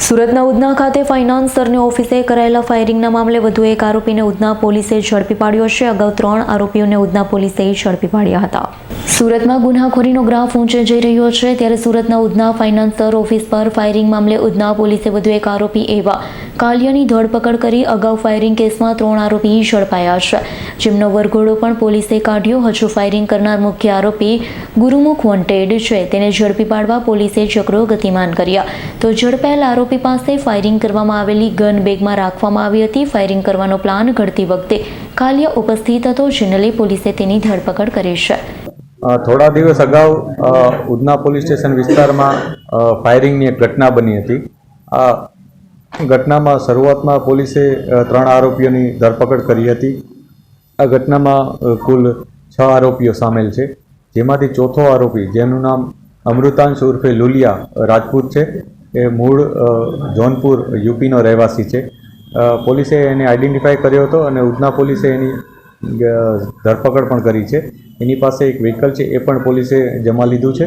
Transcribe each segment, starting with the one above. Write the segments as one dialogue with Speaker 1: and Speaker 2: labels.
Speaker 1: સુરતના ઉધના ખાતે ફાઇનાન્સરની ઓફિસે કરાયેલા ફાયરિંગના મામલે વધુ એક આરોપીને ઉધના પોલીસે ઝડપી પાડ્યો છે। અગાઉ 3 આરોપીઓને ઉધના પોલીસે ઝડપી પાડ્યા હતા। સુરતમાં ગુનાખોરીનો ગ્રાફ ઊંચે જઈ રહ્યો છે, ત્યારે સુરતના ઉધના ફાઇનાન્સર ઓફિસ પર ફાયરિંગ મામલે ઉધના પોલીસે વધુ એક આરોપી એવા કાલિયાની ધરપકડ કરી અગાઉ ફાયરિંગ કેસમાં 3 આરોપી ઝડપાયા છે, જેમનો વરઘોડો પણ પોલીસે કાઢ્યો। હજુ ફાયરિંગ કરનાર મુખ્ય આરોપી ગુરુમુખ વોન્ટેડ છે, તેને ઝડપી પાડવા પોલીસે ચક્રો ગતિમાન કર્યા। તો ઝડપાયેલ આરોપી પાસે ફાયરિંગ કરવામાં આવેલી ગન બેગમાં રાખવામાં આવી હતી। ફાયરિંગ કરવાનો પ્લાન ઘડતી વખતે કાલિયા ઉપસ્થિત હતો, જેને લઈ પોલીસે તેની ધરપકડ કરી છે।
Speaker 2: થોડા દિવસ અગાઉ ઉધના પોલીસ સ્ટેશન વિસ્તારમાં ફાયરિંગની એક ઘટના બની હતી। આ ઘટનામાં શરૂઆતમાં પોલીસે 3 આરોપીઓની ધરપકડ કરી હતી। આ ઘટનામાં કુલ 6 આરોપીઓ સામેલ છે, જેમાંથી ચોથો આરોપી, જેનું નામ અમૃતાંશ ઉર્ફે લુલિયા રાજપૂત છે, એ મૂળ જોનપુર યુપીનો રહેવાસી છે। પોલીસે એને આઈડેન્ટિફાઈ કર્યો હતો અને ઉધના પોલીસે એની ધરપકડ પણ કરી છે। એની પાસે એક વ્હીકલ છે, એ પણ પોલીસે જમા લીધું છે।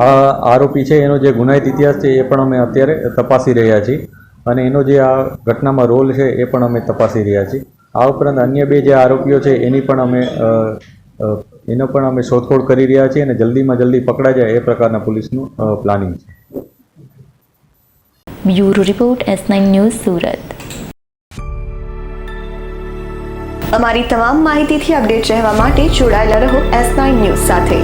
Speaker 2: આ આરોપી છે, એનો જે ગુનાહિત ઇતિહાસ છે એ પણ અમે અત્યારે તપાસી રહ્યા છીએ અને એનો જે આ ઘટનામાં રોલ છે એ પણ અમે તપાસી રહ્યા છીએ। આ ઉપરાંત અન્ય 2 જે આરોપીઓ છે એનો પણ અમે શોધખોળ કરી રહ્યા છીએ અને જલ્દીમાં જલ્દી પકડાઈ જાય એ પ્રકારના પોલીસનું પ્લાનિંગ છે।
Speaker 1: Bureau report S9 news Surat.
Speaker 3: અમારી તમામ માહિતીથી અપડેટ રહેવા માટે જોડાયેલા રહો S9 ન્યૂઝ સાથે।